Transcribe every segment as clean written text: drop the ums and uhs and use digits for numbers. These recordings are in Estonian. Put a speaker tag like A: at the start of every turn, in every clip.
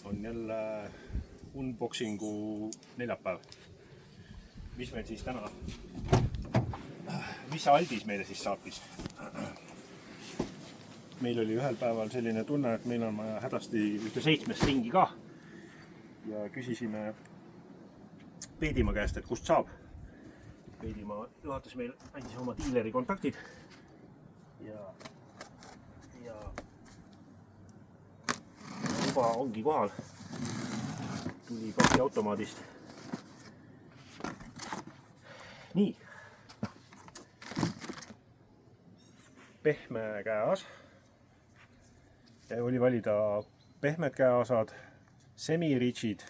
A: on jälle unboxingu neljapäev. Mis meil siis täna? Mis see Aldis meile siis saatis? Meil oli ühel päeval selline tunne, et meil on vaja hädasti ühte 7 ringi ka. Ja küsisime Peedimaa käest, et kust saab. Peedimaa juhatas meil andis oma diileri kontaktid. Ja juba ongi kohal. Tuli pakiautomaadist. Nii. Pehme käeas. Oli valida pehmed käeasad, semi-rigid,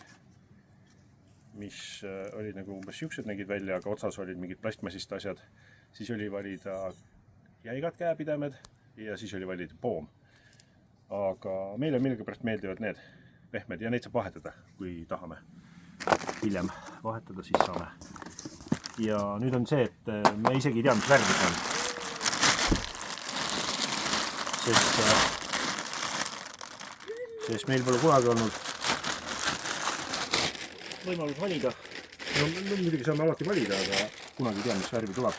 A: mis olid nagu umbes siuksed nägid välja, aga otsas olid mingid plastmassist asjad. Siis oli valida jäigad käepidemed ja siis oli valida poom. Aga meile millegipärast meeldivad need pehmed ja neid saab vahetada, kui tahame. Hiljem vahetada, siis saame. Ja nüüd on see, et me isegi ei tea, mis värvis on. Sest meil pole kunagi olnud võimalus valida. No, muidugi saame alati valida, aga kunagi ei tea, mis värvi tuleb.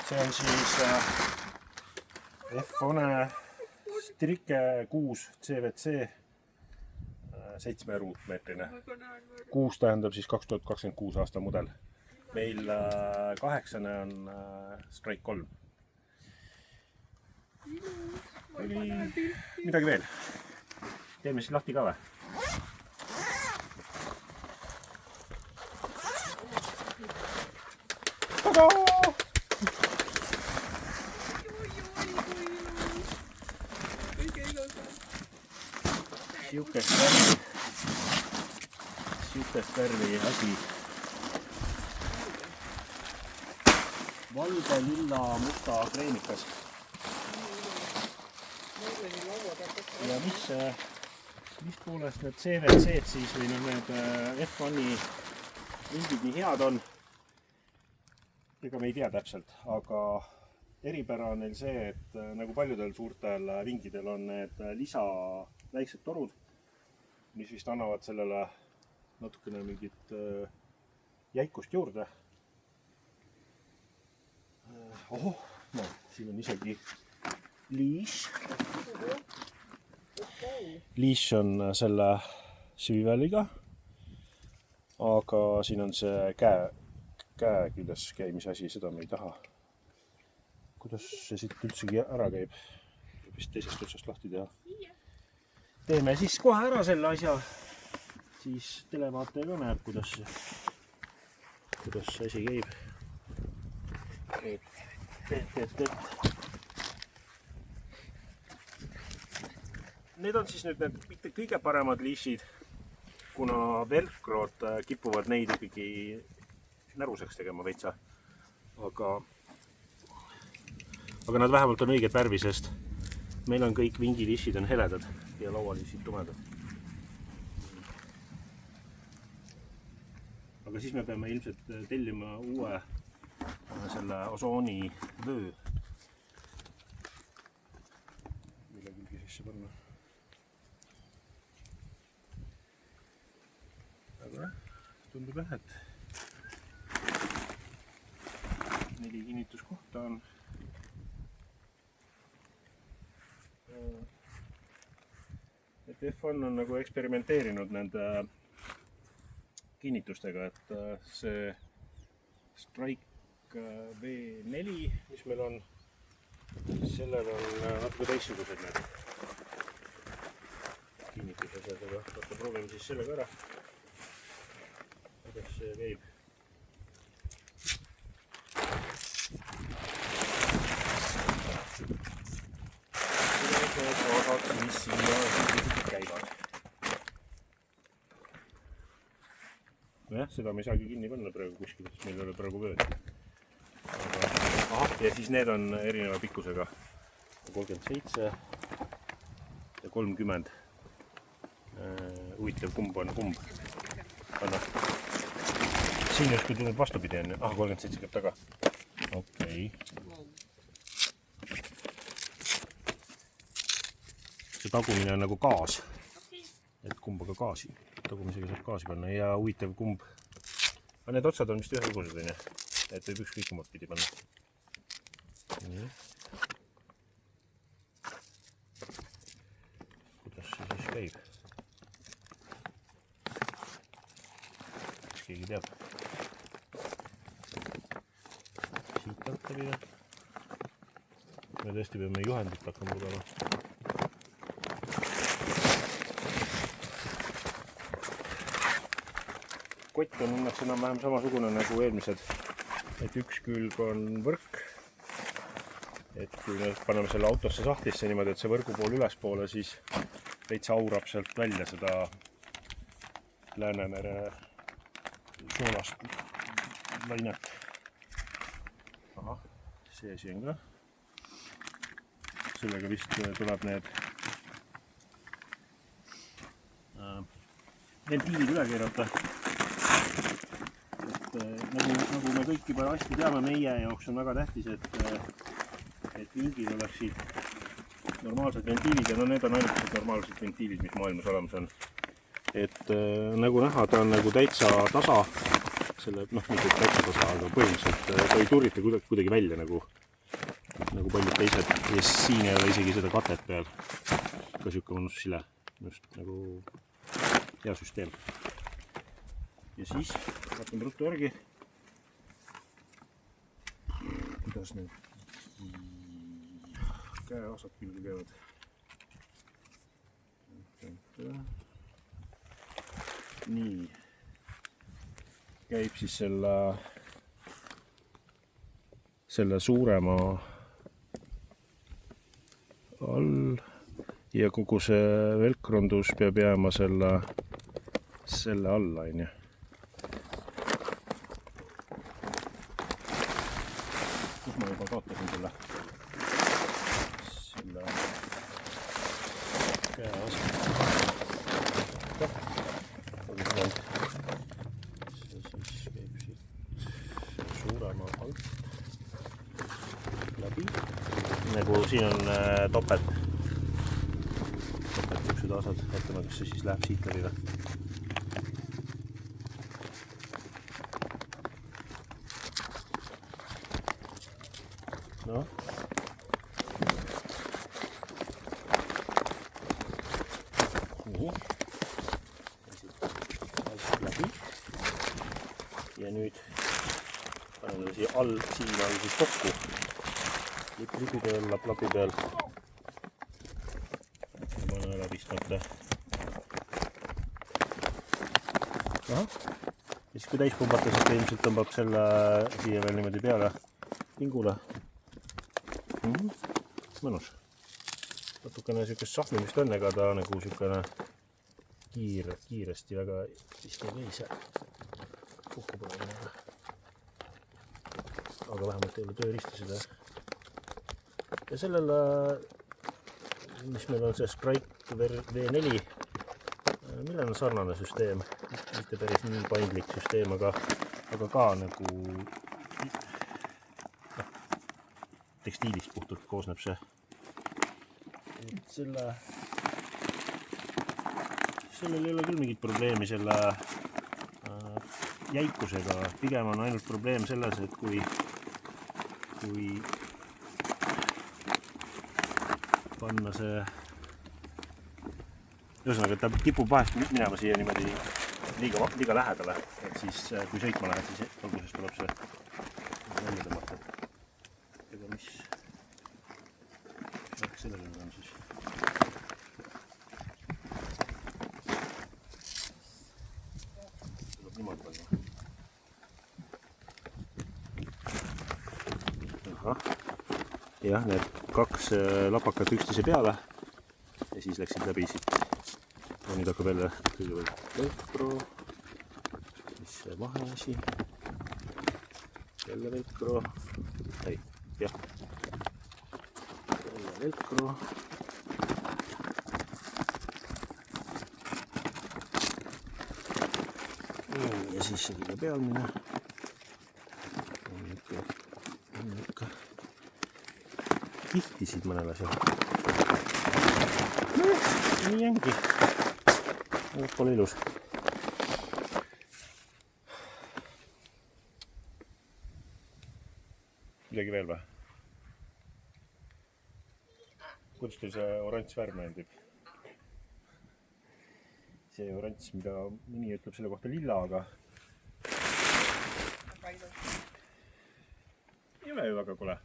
A: See on siis F-One Strike 6 CVC 7 ruutmeetrine. 6 tähendab siis 2026 aasta mudel. Meil 8 on Strike 3. Oli midagi veel. Teeme siis lahti ka või? Tadaa! Siukest värvi asi. Valge, lilla, musta, kreemikas. Ja mis poolest need CVC-d siis või need F1-i ringid nii head on? Ega me ei tea täpselt, aga eripära on neil see, et nagu paljudel suurtel vingidel on need lisa väiksed torud, mis vist annavad sellele natukene mingit jäikust juurde. Ohoh, no, siin on isegi liis. Liis on selle süüväliga, aga siin on see käe küljes käimise asi, seda me ei taha. Kuidas see siit üldsegi ära käib? Vist teisest otsast lahti teha. Teeme siis kohe ära selle asja. Siis televaataja ka näeb, kuidas see asi käib. Need on siis nüüd need mitte kõige paremad liisid, kuna velcrod kipuvad neid ikkagi näruseks tegema veitsa. Aga nad vähemalt on õiget värvi, sest meil on kõik vingiliisid on heledad ja laualiisid tumedad. Aga siis me peame ilmselt tellima uue selle osooni vöö. Mille külgi sisse panna. Aga tundub jah, et 4 kinnituskohta on. Et F1 on nagu eksperimenteerinud nende kinnitustega, et see Strike V4, mis meil on, sellel on natuke teistsugused need kinnitusasjad, aga proovime siis sellega ära, kuidas see käib. Osad, mis siia käivad. Jah, seda me ei saagi kinni panna praegu kuskil, sest meil ei ole praegu vööd. Aha, ja siis need on erineva pikkusega. 37 ja 30. Huvitav, kumb on kumb. Anna. Siin justkui tuleb vastupidi, on ju. Ah, 37 käib taga. okei. See tagumine on nagu gaas. Et kumba ka gaasi. Tagumisega saab gaasi panna ja huvitav kumb. Aga need otsad on vist ühesugused, on ju. Et võib ükskõik kummad pidi panna. Nii. Kuidas see siis käib? Kas keegi teab? Siit alt läbi. Me tõesti peame juhendit hakkama lugema. Kott on õnneks enam-vähem samasugune nagu eelmised. Et üks külg on võrk. Et kui me paneme selle autosse sahtlisse niimoodi, et see võrgu pool ülespoole, siis veits aurab sealt välja seda Läänemere soolast lainet. Aha, see asi on ka. Sellega vist tuleb need ventiilid üle keerata. Nagu me kõik juba hästi teame, meie jaoks on väga tähtis, et külgid oleksid normaalsed ventiilid ja no need on ainult normaalsed ventiilid, mis maailmas olemas on. Et nagu näha, ta on nagu täitsa tasa, selle, mitte täitsa tasa, aga põhimõtteliselt ta ei turrita kuidagi välja nagu paljud teised ja siin ei ole isegi seda katet peal. Ka siuke mõnus sile, just nagu hea süsteem. Ja siis vaatan ruttu järgi. Kuidas need käeosad külge käivad. Nii. Käib siis selle suurema all ja kogu see velkrondus peab jääma selle alla, on ju. Kus ma juba kaotasin selle käeosa. See siis käib siit suurema alt läbi. Nagu siin on topelt niisugused osad. Vaatame, kas see siis läheb siit läbi või. No. Nii. Läbi. Ja nüüd paneme siia all, siin all siis kokku. Lipi peal, lapi peal. Panen ära pistmata. Aha. Ja siis kui täis pumbata, siis ilmselt tõmbab selle siia veel niimoodi peale pingule. Mõnus. Natukene niisugust sahmimist on, ega ta nagu niisugune kiiresti väga vist ei käi kokku panema. Aga vähemalt ei ole tööriistasid. Ja sellele, mis meil on see Sprite V4, millel on sarnane süsteem. Mitte päris nii paindlik süsteem, aga ka nagu tekstiilist puhtalt koosneb see. Sellel ei ole küll mingit probleemi selle jäikusega. Pigem on ainult probleem selles, et kui panna see ühesõnaga, ta kipub vahest minema siia niimoodi liiga lähedale, et siis kui sõitma lähed, siis alguses tuleb see välja tõmmata. Ega mis värk sellele on siis? Tuleb niimoodi panna. Ahah. Jah, need kaks lapakat üksteise peale ja siis läksid läbi siit. Ja nüüd hakkab jälle kõigepealt velcro, siis see vaheasi, jälle velcro, ei, jah, jälle velcro. Ja siis see kõige pealmine. kihtisid mõnel asjal. Nii ongi. Pole ilus. Midagi veel või? Kuidas teil see oranž värv meeldib? See oranž, mida mõni ütleb selle kohta lilla, aga ei ole ju väga kole.